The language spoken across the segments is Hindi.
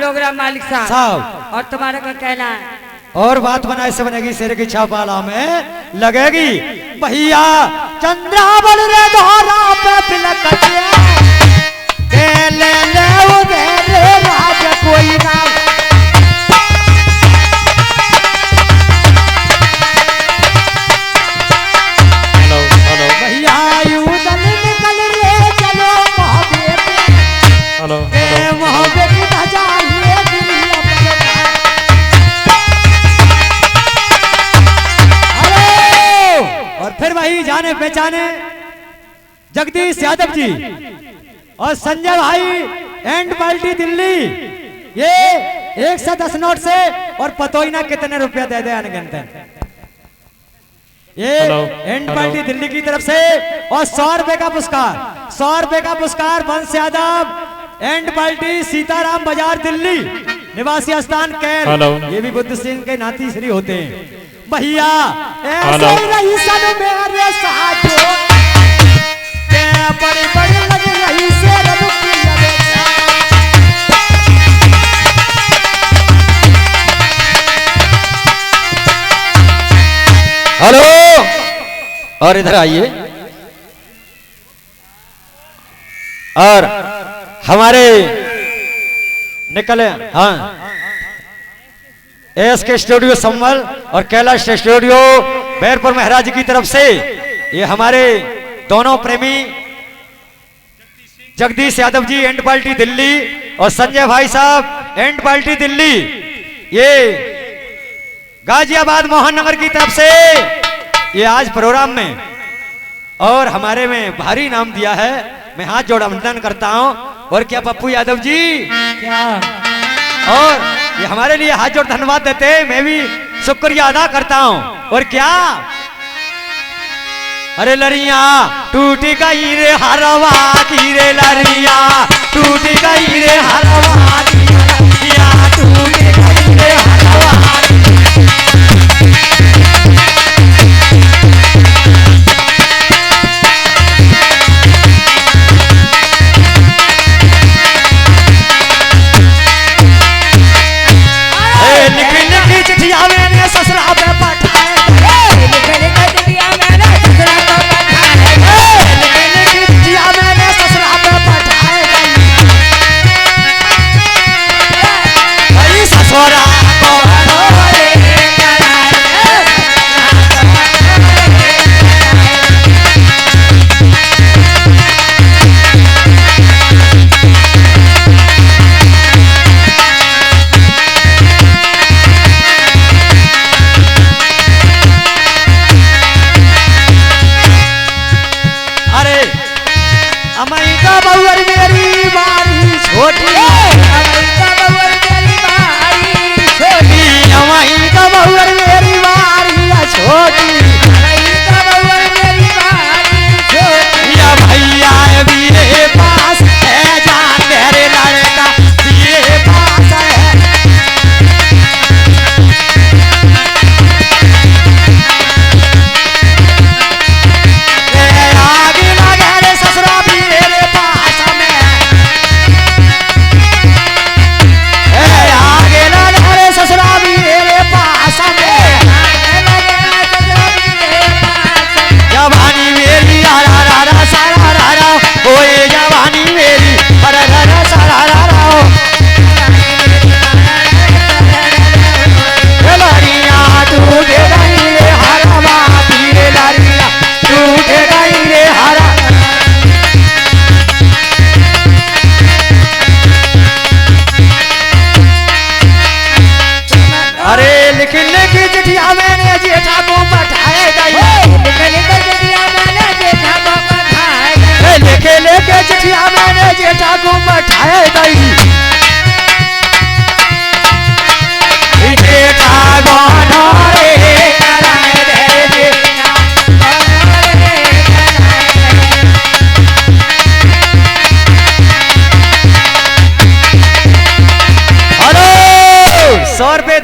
किलोग्राम मालिक साहब। और तुम्हारा क्या कहना है? और बात बनाए से बनेगी शेर की छापाला में लगेगी भैया चंद्रावल रे दोहरा पे पिलक के ले उधर राज कोई ना भैया यूदन निकल रे चलो मोहब्बत की धजा ले दिल और फिर वही जाने पहचाने जगदीश यादव जी और संजय भाई एंड पार्टी दिल्ली ये 110 नोट से और पतो ही ना कितने रुपया दे दे अनगिनत ये एंड पार्टी दिल्ली की तरफ से और 100 रुपए का पुरस्कार 100 रुपए का पुरस्कार वंश यादव एंड पार्टी सीताराम बाजार दिल्ली निवासी स्थान कैर ये भी बुद्ध सिंह के नाती श्री होते हैं भैया ऐसे रही सन मेरे साथियों के बड़ी बड़ी लग रही से हेलो और इधर आइए और हमारे निकले हाँ एसके स्टूडियो संभल और कैलाश स्टूडियो बैरपुर महाराज की तरफ से ये हमारे दोनों प्रेमी जगदीश यादव जी एंड पार्टी दिल्ली और संजय भाई साहब एंड पार्टी दिल्ली ये गाजियाबाद मोहन नगर की तरफ से ये आज प्रोग्राम में और हमारे में भारी नाम दिया है। मैं हाथ जोड़ा वंदन करता हूं और क्या पप्पू यादव जी क्या और ये हमारे लिए हाथ जोड़ धन्यवाद देते हैं मैं भी शुक्रिया अदा करता हूं और क्या अरे लरिया टूटी गई रे हरवा की रे लरिया टूटी गई रे हरवा की लरिया टूटी गई रे हरवा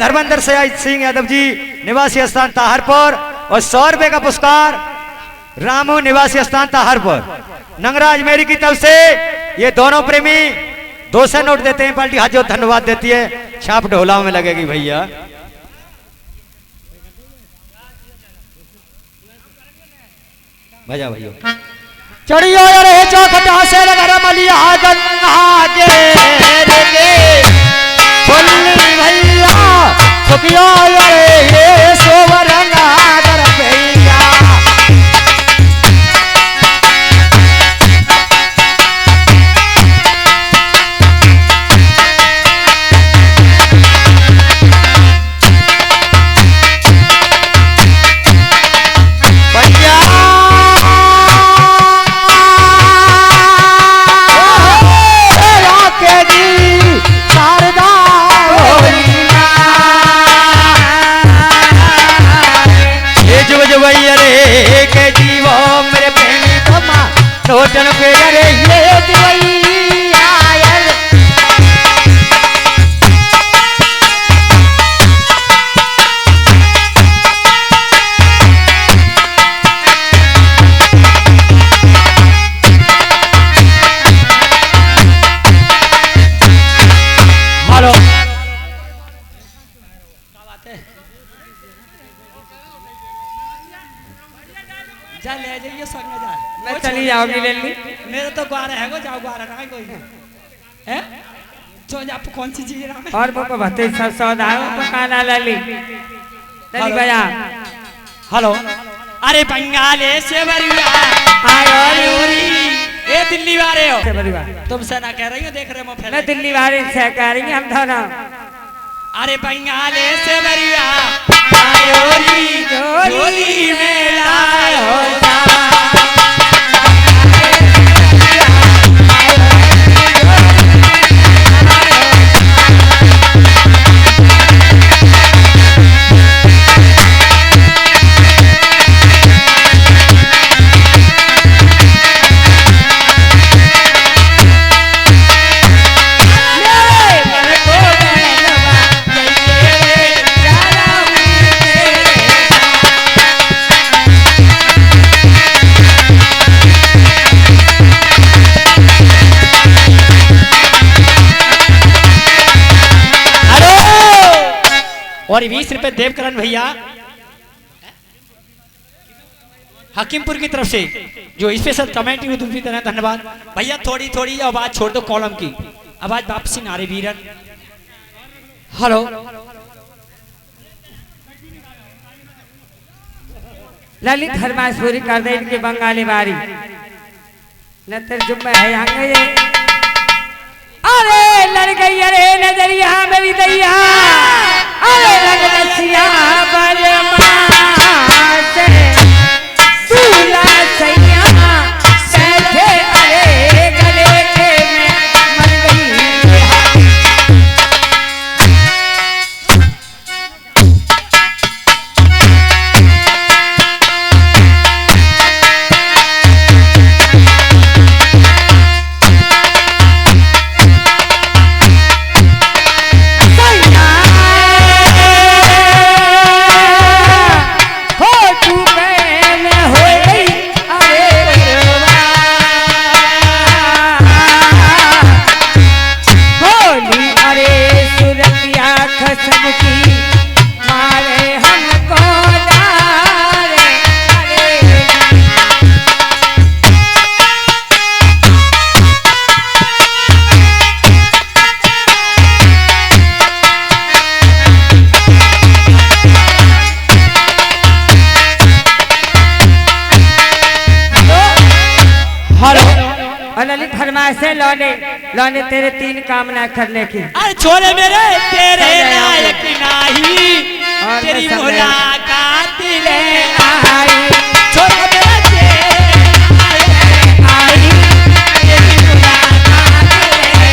धर्मेंद्र सिंह यादव जी निवासी स्थान ताहरपुर और 100 रुपए का पुरस्कार रामू निवासी स्थान ताहरपुर नंगराज मेरी की तरफ से ये दोनों प्रेमी 200 नोट देते हैं पार्टी, हाथ जो धन्यवाद देती है, छाप ढोलाओं में लगेगी भैया। भजा भैया चढ़ियो रे चौखटा से लगा मलिया गंगा के बोली भैया सुखियो रे सोवरंगा कर भैया। टोटन पे रे ये दिवैया हेलो क्या बात है, जा ले जाइए संग जा, मैं चली जाओगी ले ली। मेरे तो ग्वारा है, जाओ ग्वारा ना कोई है जो आप कौन सी चीज नाम है और वो भते सब सौदाओं पकाना लली लली भैया। हेलो अरे बंगाले से बरिया आयो ए दिल्ली वाले हो से बरिया, तुमसे ना कह रही हो, देख रहे हो मैं दिल्ली वाले से कह रही हम दोनों। अरे बंगाले से बरिया आयो झोली में लायो और 20 रुपए देवकरण भैया हकीमपुर की तरफ से जो स्पेशल कमेंट्री दूसरी तरह धन्यवाद भैया। थोड़ी थोड़ी आवाज छोड़ दो, कॉलम की आवाज वापसी नारे वीरन। हेलो ललित हरमास पूरी कर दे इनकी बंगाली बारी न तेरे जुम्मे है आंगे। अरे लड़ गई अरे नजरिया मेरी दैया, अरे लग नसिया बरमा से दूल्हा सैया बैठे अरे गले के में मर गई। ललित फरमाए से लौने लौने तेरे 3 कामना करने की। अरे छोरे मेरे तेरे लायक नहीं तेरी मुलाकात ले आई, छोरे मेरे तेरे लायक आई तेरी मुलाकात ले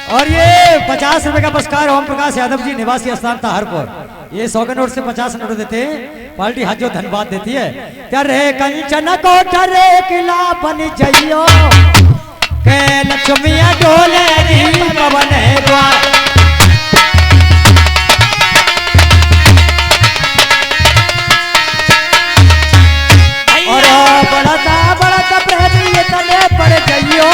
और ये 50 रुपए का पुरस्कार ओम प्रकाश यादव जी निवासी स्थान ताहरपुर। ये 100 के नोट से 50 नोट देते हैं, पार्टी हाथ जो धन्यवाद देती है। करे कंचन को करे किला बन जइयो के लक्ष्मिया डोलेगी पवन द्वार। बढ़ता प्रेमी तले पर जइयो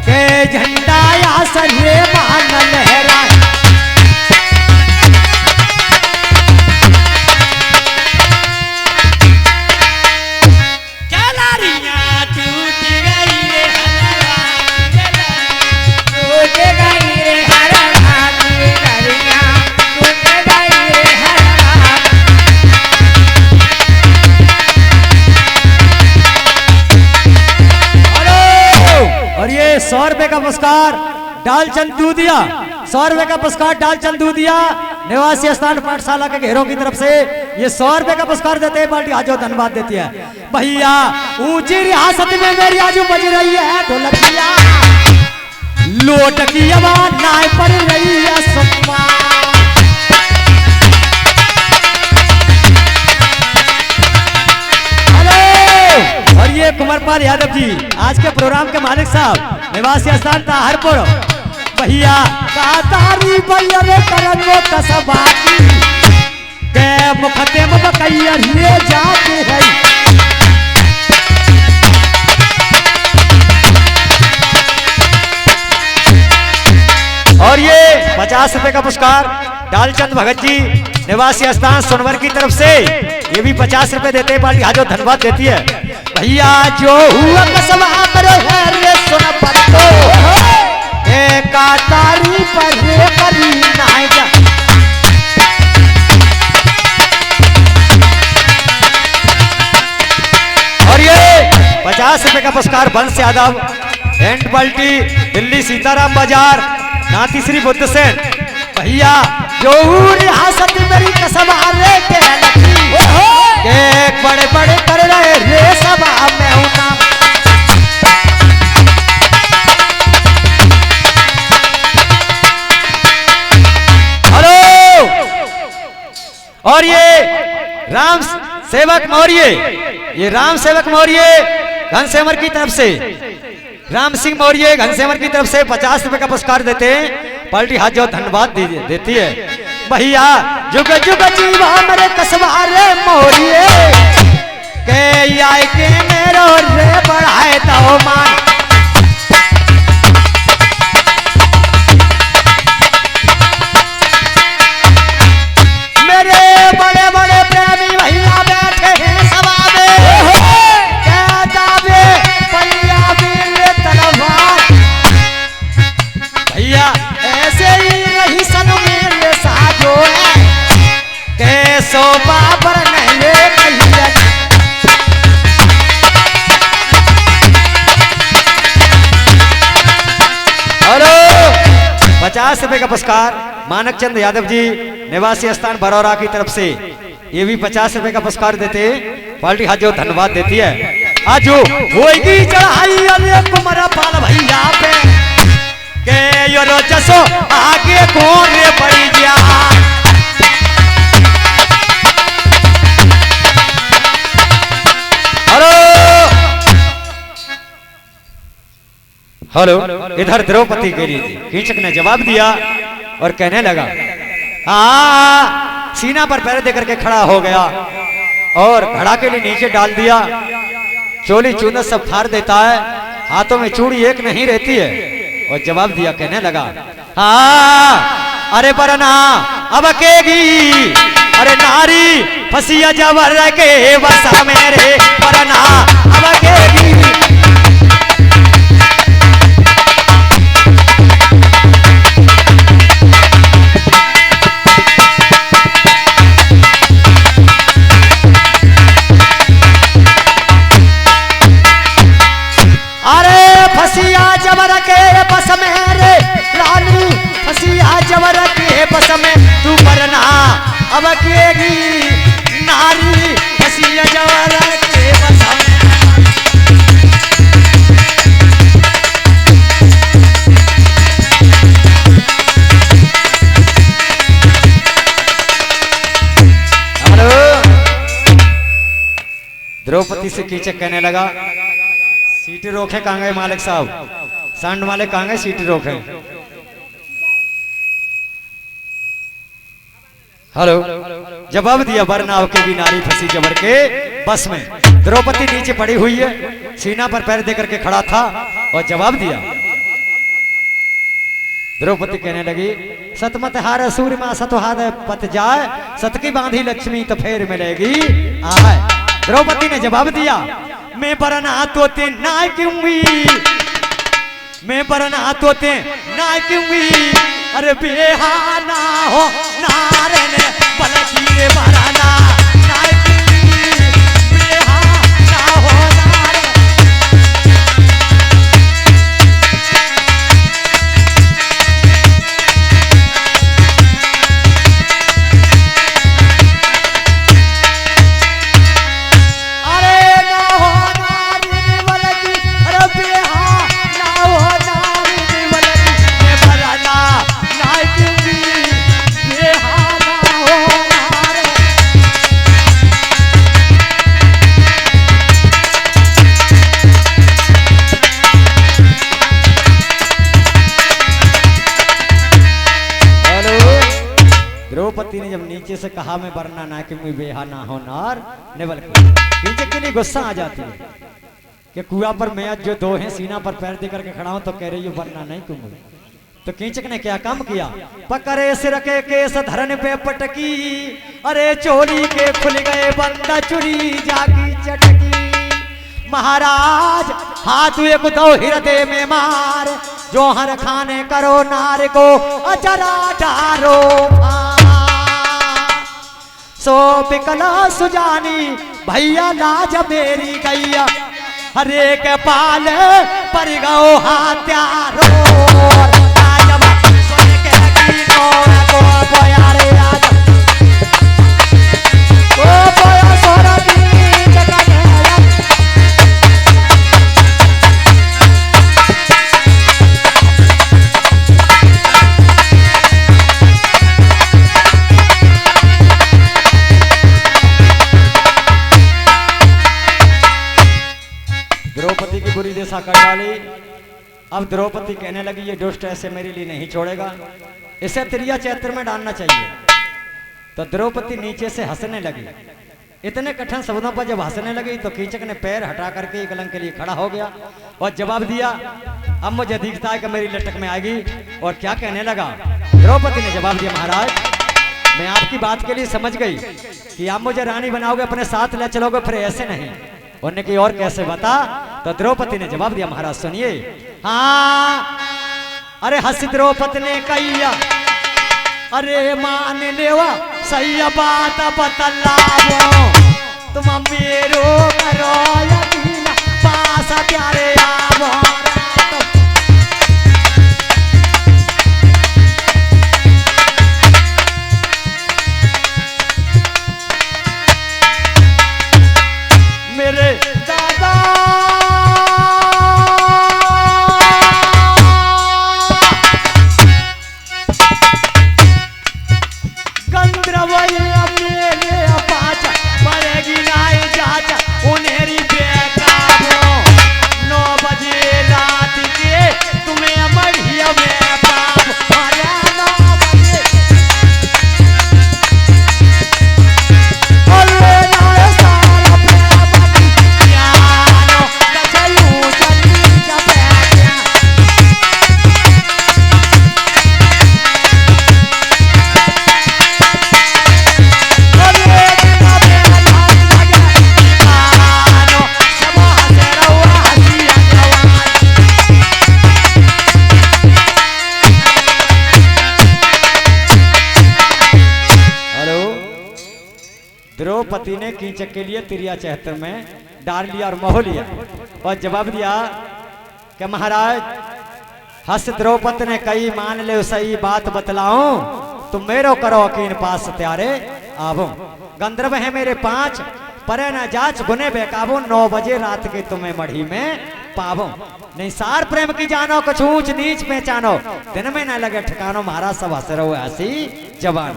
के झंडा या सरे मान लहरा। और ये 100 रुपए का पुरस्कार डालचंद दूधिया, 100 रुपए का पुरस्कार डालचंद दूधिया निवासी स्थान पाठशाला के घेरों की तरफ से ये 100 रुपए का पुरस्कार देते हैं। पार्टी आजो धन्यवाद देती है। भैया ऊंची रियासत में मेरी आजू बज रही है ढोलकिया, लोट की आवाज नाय पड़ रही है सुम्मा। और ये कुंवरपाल यादव जी आज के प्रोग्राम के मालिक साहब, निवासी स्थान ताहरपुर। भैया तारी भैया रे करंगो कसबा के मुखते में बकैया ले जाते हैं। और ये 50 रुपए का पुरस्कार डालचंद भगत जी निवासी स्थान सोनवर की तरफ से ये भी 50 रुपए देते हैं। पार्टी हाजो धन्यवाद देती है। भैया जो हुआ कसबा पर है रे सुन पत्तो एका तारी पर रे करी नाय जा। और ये 50 रुपए का पुरस्कार बंस यादव एंड पल्टी दिल्ली सीताराम बाजार नाती श्री बुद्ध सेन। भैया जो रियासत मेरी कसबा रे के बड़े बड़े कर रहे रे सभा में हूं ना। हेलो। और ये राम सेवक मौर्य, ये राम सेवक मौर्य घनश्यामर की तरफ से, राम सिंह मौर्य घनश्यामर की तरफ से 50 रुपए का पुरस्कार देते हैं। पार्टी हाथ जो धन्यवाद देती है। भैया जुग जुग जीवा मेरे कसबा रे मौर्य के आए के मेरो रे बढ़ाए तो मान। मेरे बड़े बड़े प्रेमी भैया बैठे हैं सभा में क्या दावे पंजाबी रे तलवार। भैया ऐसे ही रही सन मेरे साजो है कैसो बाबर नहीं कहिए। हेलो। 50 रुपए का पुरस्कार मानक चंद यादव जी निवासी स्थान बरौरा की तरफ से ये भी 50 रुपए का पुरस्कार देते। पार्टी हाथ जो धन्यवाद देती है। आज होगी चढ़ाई अरे कुमार पाल भैया पे के यो जसो आगे कौन रे पड़ी गया। हेलो। इधर द्रौपदी के लिए कीचक ने जवाब दिया और कहने लगा हाँ, सीना पर पैर देकर के खड़ा हो गया और घड़ा के लिए नीचे डाल दिया। चोली चूना सब फाड़ देता है, हाथों में चूड़ी एक नहीं रहती है। और जवाब दिया, कहने लगा हाँ अरे बरना अब केगी अरे नारी फसिया जबर के बसा मेरे बरना अब केगी। फसिया जबर के बस में रे रानी फसिया जबर के बस में तू बरना अब केगी नारी फसिया जबर के बस में। हेलो। द्रौपदी से कीचक कहने लगा सीटी रोके कहाँ गए मालिक साहब, सांड वाले कहाँ गए, सीटी रोके। हेलो, जवाब दिया बरनाव के भी नारी फंसी जबर के बस में। द्रौपदी नीचे पड़ी हुई है, सीना पर पैर देकर के खड़ा था और जवाब दिया। द्रौपदी कहने लगी, सतमत हार सूर्य मां सतहाद पत जाए, सत की बांधी लक्ष्मी तो फेर मिलेगी आए। द्रौपदी ने जवाब दिया, मैं बरना तोते ना क्योंगी, मैं बरना तोते ना क्योंगी, अरे बेहाना हो नारे ने पलकी रे बरना ना क्योंगी, बेहाना हो नारे। द्रौपदी ने जब नीचे से कहा मैं वरना ना कि मैं बेहा ना हो नार नेवल नीचे के लिए गुस्सा आ जाती है कि कुआ पर मैं जो दो हैं सीना पर पैर दे करके खड़ा हूं तो कह रही हूँ वरना नहीं तुम। तो कीचक ने क्या काम किया, पकड़े सिर के केस धरन पे पटकी, अरे चोरी के खुल गए बंदा चुरी जागी चटकी। महाराज हाथ एक दो हृदय में मार, जो हर खाने करो नार को अचरा डारो। सो बिकला सुजानी भैया लाज मेरी गैया, हरे के पाल पर गो हात्यारो। द्रौपदी की बुरी दशा कर डाली। अब द्रौपदी कहने लगी, ये दुष्ट ऐसे मेरे लिए नहीं छोड़ेगा, इसे त्रिया चैत्र में डालना चाहिए। तो द्रौपदी नीचे से हंसने लगी। इतने कठिन शब्दों पर जब हंसने लगी तो कीचक ने पैर हटा करके एक अलंग के लिए खड़ा हो गया और जवाब दिया, अब मुझे दिखता है कि मेरी लटक में आएगी। और क्या कहने लगा, द्रौपदी ने जवाब दिया, महाराज मैं आपकी बात के लिए समझ गई कि आप मुझे रानी बनाओगे, अपने साथ ले चलोगे, फिर ऐसे नहीं। उन्होंने की और कैसे बता। तो द्रौपदी ने जवाब दिया, महाराज सुनिए। हाँ, अरे हंस द्रौपदी ने कहिया, अरे मान लेवा सही बात बतलावो, तुम मेरो करो यकीन पास प्यारे आवो। मेरे दादा गंद्रवैया मेरे पाचा पड़ेगी नाई जाचा उन्हेरी बेकाबो। 9 बजे रात के तुम्हें बढ़िया में पाप, अरे 9 बजे अरे नाय सारा प्रेम ज्ञानो कचलू चली जबे। द्रौपदी ने कीचक के लिए त्रिया चैत्र में डाल लिया और मोह लिया और जवाब दिया कि महाराज हस द्रौपदी ने कही मान ले सही बात बतलाऊं, तुम मेरो करो अकीन पास त्यारे आवो। गंधर्व है मेरे 5 परे न जाच गुने बेकाबो, 9 बजे रात के तुम्हें मढ़ी में पावो। नहीं सार प्रेम की जानो कुछ ऊंच नीच पहचानो, दिन में न लगे ठिकानो, महाराज सब हंस रहो हंसी जवान।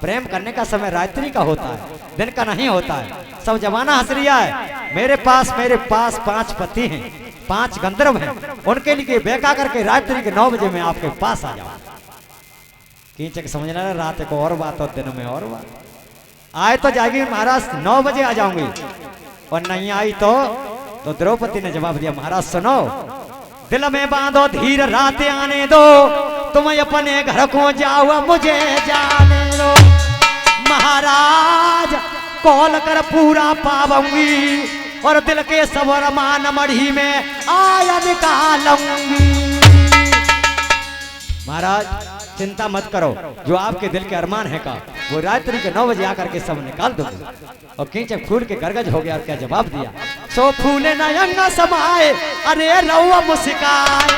प्रेम करने का समय रात्रि का होता है, दिन का नहीं होता है। सब जमाना हंस रिया है। मेरे पास 5 पति हैं, 5 गंधर्व हैं, उनके लिए बेका करके रात्रि के 9 बजे मैं आपके पास आ जाऊँ। कीचक समझना है, रात को और बात और दिन में और बात। आए तो जाएगी महाराज 9 बजे आ जाऊंगी, और नहीं आई तो द्रौपदी ने जवाब दिया, महाराज सुनो, दिल में बांधो धीर, रात आने दो, तुम अपने घर को जाओ, मुझे जाने दो। महाराज कॉल कर पूरा पाऊंगी, और दिल के सब अरमान मढ़ी में आया निकालूंगी। महाराज चिंता मत करो, जो आपके दिल के अरमान है का वो रात्रि के 9 बजे आकर के सब निकाल दूंगी। और कीचक फूल के गरगज हो गया और क्या जवाब दिया, सो फूले नयंगा समाए, अरे रउआ मुस्काए,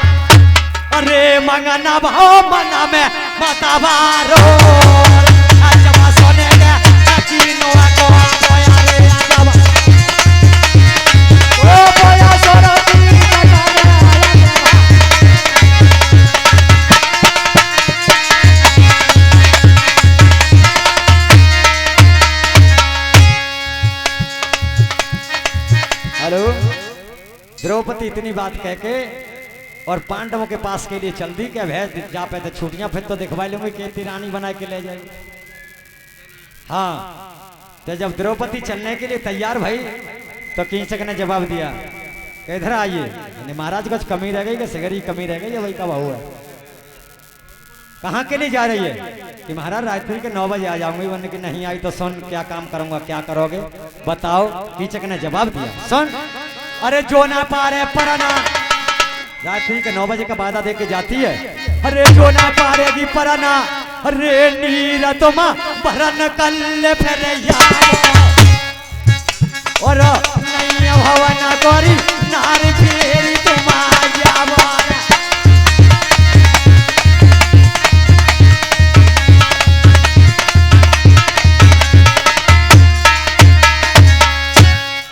अरे मंगना भाव मना में मतवारो, अजवा सोने के चीनो को कोया रे अजवा ओ कोया सोरती द्रौपदी इतनी बात कह के और पांडवों के पास के लिए चल दी क्या भैंस जा पे तो छुट्टियां फिर तो दिखवा लूंगी कि रानी बना के ले जाएगी। हाँ, तो जब द्रौपदी चलने के लिए तैयार भाई तो कीचक ने जवाब दिया, इधर आइए। महाराज कुछ कमी रह गई, सिगरी कमी रह गई, वही का बहू है। कहाँ के लिए जा रही है कि महाराज रात्रि के 9 बजे आ जाऊंगी, वरना कि नहीं आई तो सुन क्या काम करूंगा, क्या करोगे बताओ। कीचक ने जवाब दिया, सुन, अरे जो ना पारे परना, रात्रि के 9 बजे का वादा दे के जाती है, अरे जो ना पारेगी परना, अरे नीर तुम भरन कल फिर और नहीं भवन करी नारी फेरी तुम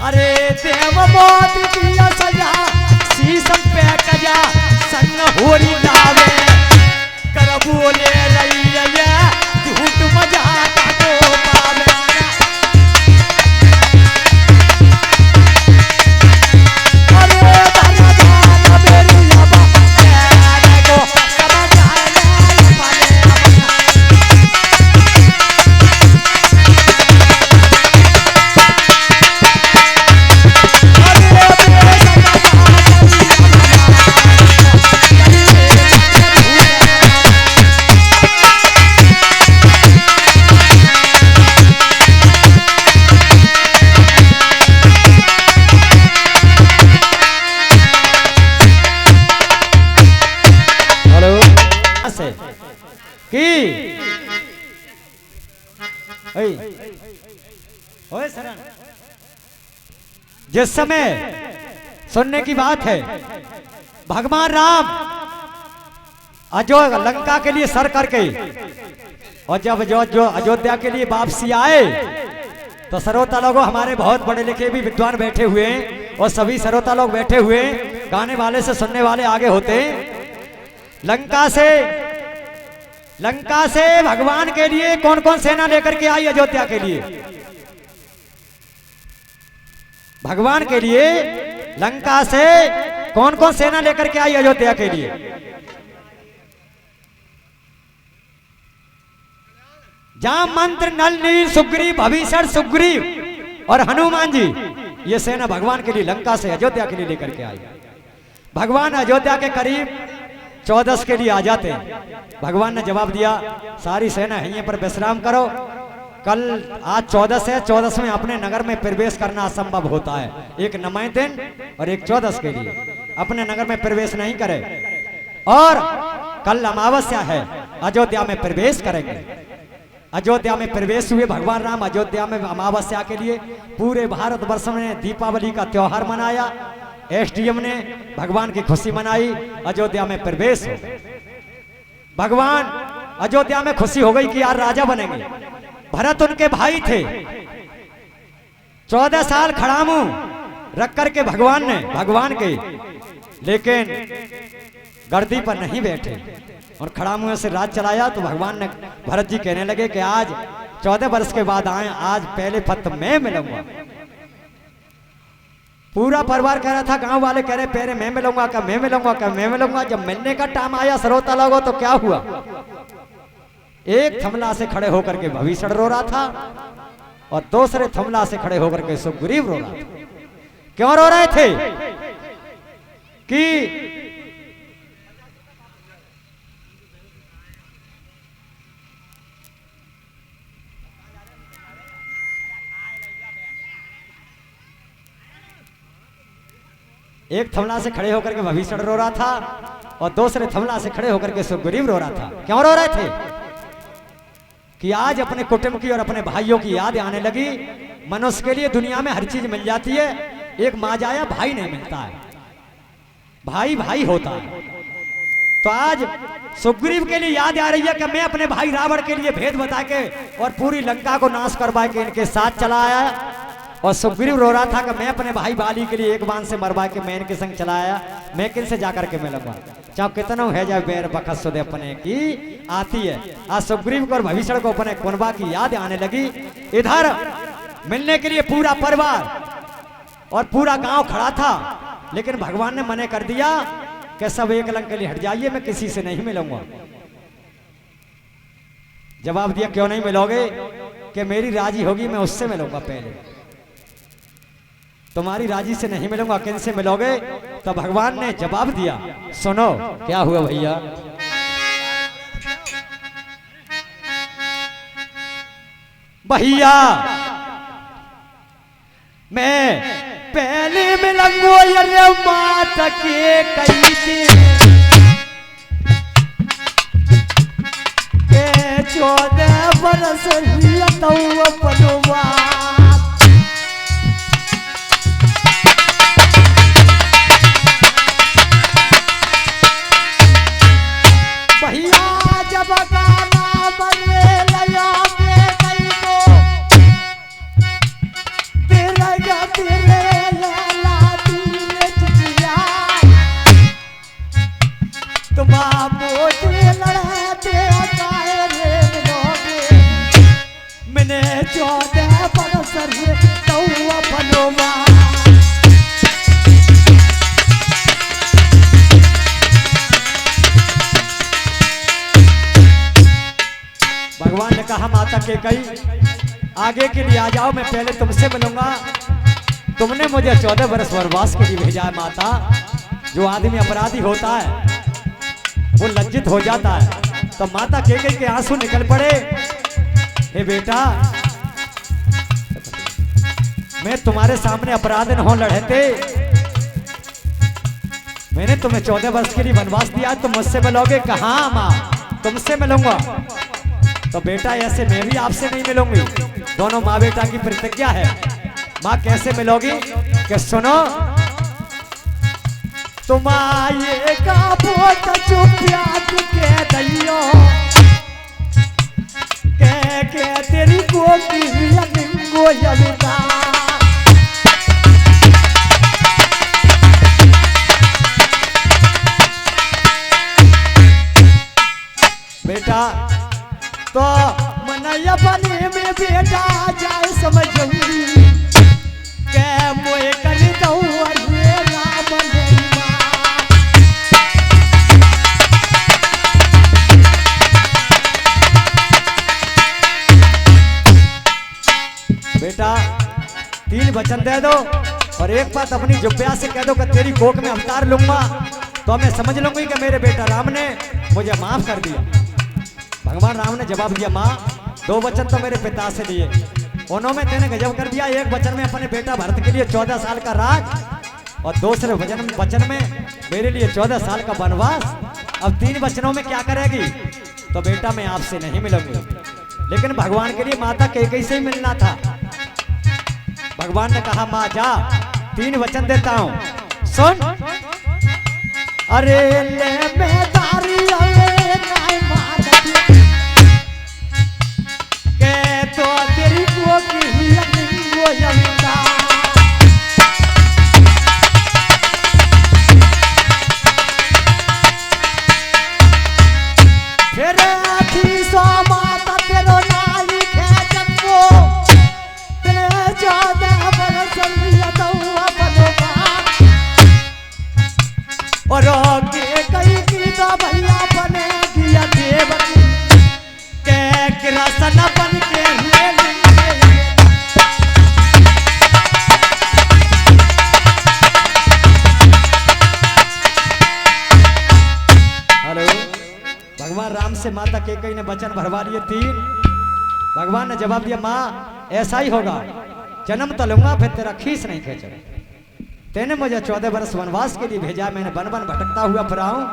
अरे देव मोत दिया सजा शीशम पे कजा संग होरी लावे कर बोले रही झूठ मजाक को पावे। अरे दाना दाना मेरी अबा को समझ आए पाले। जिस समय सुनने की बात है भगवान राम लंका के लिए सर करके और जब जो अयोध्या के लिए वापसी आए तो सरोता लोगों, हमारे बहुत बड़े लिखे भी विद्वान बैठे हुए हैं और सभी सरोता लोग बैठे हुए, गाने वाले से सुनने वाले आगे होते। लंका से भगवान के लिए कौन कौन सेना लेकर के आई अयोध्या के लिए? भगवान के लिए लंका से कौन कौन सेना लेकर के आई अयोध्या के लिए? जाम मंत्र नल नील सुग्रीव भविष्य सुग्रीव और हनुमान जी, ये सेना भगवान के लिए लंका से अयोध्या के लिए लेकर के आई। भगवान अयोध्या के करीब 14 के लिए आ जाते हैं। भगवान ने जवाब दिया, सारी सेना यहीं पर विश्राम करो, कल आज 14 है, 14 में अपने नगर में प्रवेश करना असंभव होता है। एक 9वें दिन और एक 14 के लिए अपने नगर में प्रवेश नहीं करे, और कल अमावस्या है, अयोध्या में प्रवेश करेंगे। अयोध्या में प्रवेश हुए भगवान राम अयोध्या में अमावस्या के लिए। पूरे भारतवर्ष में दीपावली का त्योहार मनाया, एसडीएम ने भगवान की खुशी मनाई, अयोध्या में प्रवेश हो। भगवान अयोध्या में खुशी हो गई कि यार राजा बनेंगे। भरत उनके भाई थे, 14 साल खड़ामू रख करके भगवान के लेकिन गर्दी पर नहीं बैठे और खड़ामुओं से राज चलाया। तो भगवान ने भरत जी कहने लगे कि आज 14 वर्ष के बाद आए, आज पहले पत्र मैं मिलूंगा। पूरा परिवार कह रहा था, गांव वाले कह रहे पहले मैं मिलूंगा क्या, मैं मिलूंगा क्या, मैं मिलूंगा। जब मिलने का टाइम आया सरोता लगो तो क्या हुआ, एक थमला से खड़े होकर के भविष्य रो रहा था और दूसरे थमला से खड़े होकर के सुग्रीव रो रहा था। क्यों रो रहे थे कि एक थमला से खड़े होकर के भविष्य रो रहा था और दूसरे थमला से खड़े होकर के सुग्रीव रो रहा था। क्यों रो रहे थे कि आज अपने कुटुंब की और अपने भाइयों की याद आने लगी। मनुष्य के लिए दुनिया में हर चीज मिल जाती है, एक माँ जाया भाई नहीं मिलता है, भाई भाई होता है। तो आज सुग्रीव के लिए याद आ रही है कि मैं अपने भाई रावण के लिए भेद बता के और पूरी लंका को नाश करवा के इनके साथ चला आया। और सुग्रीव रो रहा था कि मैं अपने भाई बाली के लिए एक बाण से मरवा के मैं इनके संग चला आया, मैं किन से जाकर के मिलूंगा, चाहे कितना है जाए बेर बखत सुदे अपने की आती है। आज सुग्रीव को और भविष्य को अपने कुनबा की याद आने लगी। इधर मिलने के लिए पूरा परिवार और पूरा गांव खड़ा था, लेकिन भगवान ने मने कर दिया कि सब एक लंग के लिए हट जाइए, मैं किसी से नहीं मिलूंगा। जवाब दिया क्यों नहीं मिलोगे, कि मेरी राजी होगी मैं उससे मिलूंगा, पहले तुम्हारी राजी से नहीं मिलूंगा, किन से मिलोगे। तो भगवान ने जवाब दिया, सुनो क्या हुआ भैया। भैया मैं पहले मिलूंगा ये मात के कई के 14 बरस बनवा। भगवान ने कहा माता के कई आगे के लिए आ जाओ, मैं पहले तुमसे मिलूंगा। तुमने मुझे 14 वर्ष वनवास के लिए भेजा है माता। जो आदमी अपराधी होता है वो लज्जित हो जाता है। तो माता केकई के आंसू निकल पड़े, हे बेटा मैं तुम्हारे सामने अपराध न हो लड़ते, मैंने तुम्हें 14 वर्ष के लिए वनवास दिया, तुम मुझसे मिलोगे। कहाँ माँ, तुमसे मिलूंगा। तो बेटा ऐसे मैं भी आपसे नहीं मिलूंगी, दोनों माँ बेटा की प्रतिज्ञा है। माँ कैसे मिलोगी, कि सुनो तुम आए का बोत चुपियात के दैयो के तेरी गोपी लिंगो यविता। बेटा तो मनैया बने में बेटा जाए समझूंगी के मोए कर दऊं अरे राम नैया। बेटा 3 वचन दे दो और एक बात अपनी जुब्बिया से कह दो कि तेरी कोख में अवतार लूंगा, तो मैं समझ लूंगी कि मेरे बेटा राम ने मुझे माफ कर दिया। भगवान राम ने जवाब दिया, माँ 2 वचन तो मेरे पिता से लिए, उन्होंने तेने गजब कर दिया। एक वचन में अपने बेटा भरत के लिए 14 साल का राज और दूसरे वचन में मेरे लिए 14 साल का वनवास। अब 3 वचनों में क्या करेगी, तो बेटा मैं आपसे नहीं मिलूंगी। लेकिन भगवान के लिए माता कैकेयी से ही मिलना था। भगवान ने कहा माँ जा 3 वचन देता हूँ, सुन। अरे ले मैं तारी तो तेरी गोपी लिंगो यविता। फिर थी सो माता तेरो नाली खेचको तेरे 14 बरस लिया तो बनवा। इंद्रासन बन के ले लेंगे। हेलो, भगवान राम से माता कैकेयी ने वचन भरवा लिए 3। भगवान ने जवाब दिया, माँ ऐसा ही होगा, जन्म तो लूंगा फिर तेरा खीस नहीं खींचूंगा। तेने मुझे 14 वर्ष वनवास के लिए भेजा, मैंने वन वन भटकता हुआ फिर आऊं,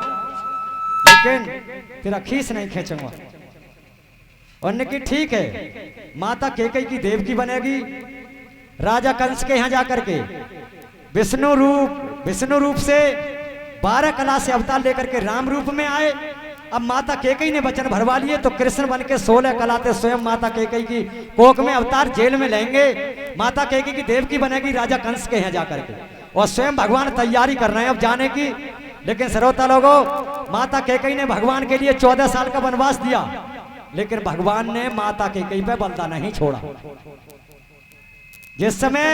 लेकिन तेरा खीस नहीं खींचूंगा। उन्होंने की ठीक है, माता कैकेयी की देवकी बनेगी। राजा कंस के यहाँ जाकर के विष्णु रूप से 12 कला से अवतार लेकर के राम रूप में आए। अब माता कैकेयी ने वचन भरवा लिए तो कृष्ण बन के 16 कलाते स्वयं माता कैकेयी की कोख में अवतार जेल में लेंगे। माता कैकेयी की देवकी बनेगी राजा कंस के यहाँ जाकर के, और स्वयं भगवान तैयारी कर रहे हैं अब जाने की। लेकिन श्रोता लोगों, माता कैकेयी ने भगवान के लिए 14 साल का वनवास दिया, लेकिन भगवान ने माता कैकेयी पे बलता नहीं छोड़ा। जिस समय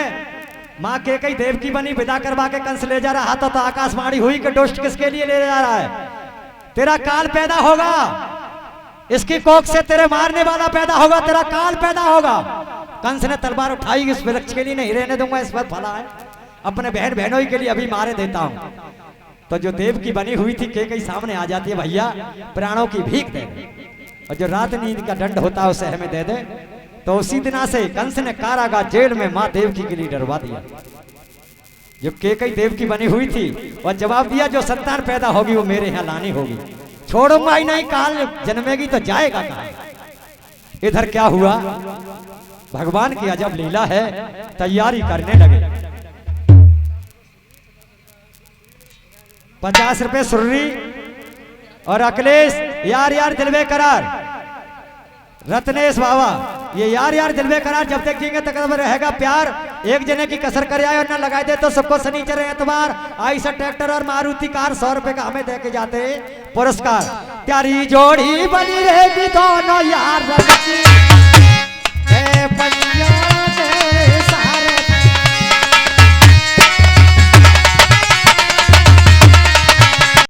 माँ कैकेयी देवकी बनी, विदा करवा के कंस ले जा रहा था तो आकाशवाणी हुई कि दुष्ट किसके लिए ले जा रहा है? तेरा काल पैदा होगा, इसकी कोख से तेरे मारने वाला पैदा होगा, तेरा काल पैदा होगा। कंस ने तलवार उठाई, इस वृक्ष के लिए नहीं रहने दूंगा, इस पर फला है, अपने बहन बहनों के लिए अभी मारे देता हूं। तो जो देवकी बनी हुई थी कैकेयी सामने आ जाती है, भैया प्राणों की भीख दे दे, और जो रात नींद का दंड होता है उसे हमें दे दे। तो उसी दिना से कंस ने कारागार जेल में माँ देवकी के लिए डरवा दिया। जो कैकेयी देवकी बनी हुई थी और जवाब दिया, जो संतान पैदा होगी वो मेरे यहाँ लानी होगी, छोड़ूंगा ही नहीं, काल जन्मेगी तो जाएगा कहाँ। इधर क्या हुआ, भगवान की अजब लीला है, तैयारी करने लगे। 50 रुपए सुर्री और अखिलेश यार दिल बेकरार, रत्नेश बाबा ये यार दिल बेकरार, जब तक जिएंगे तक रहेगा प्यार। एक जने की कसर कर आए और ना लगाए दे तो सबको शनिचर एतवार। आइसा ट्रैक्टर और मारुति कार 100 रुपए का हमें दे के जाते पुरस्कार। प्यारी जोड़ी बनी रहेगी दोनों यार।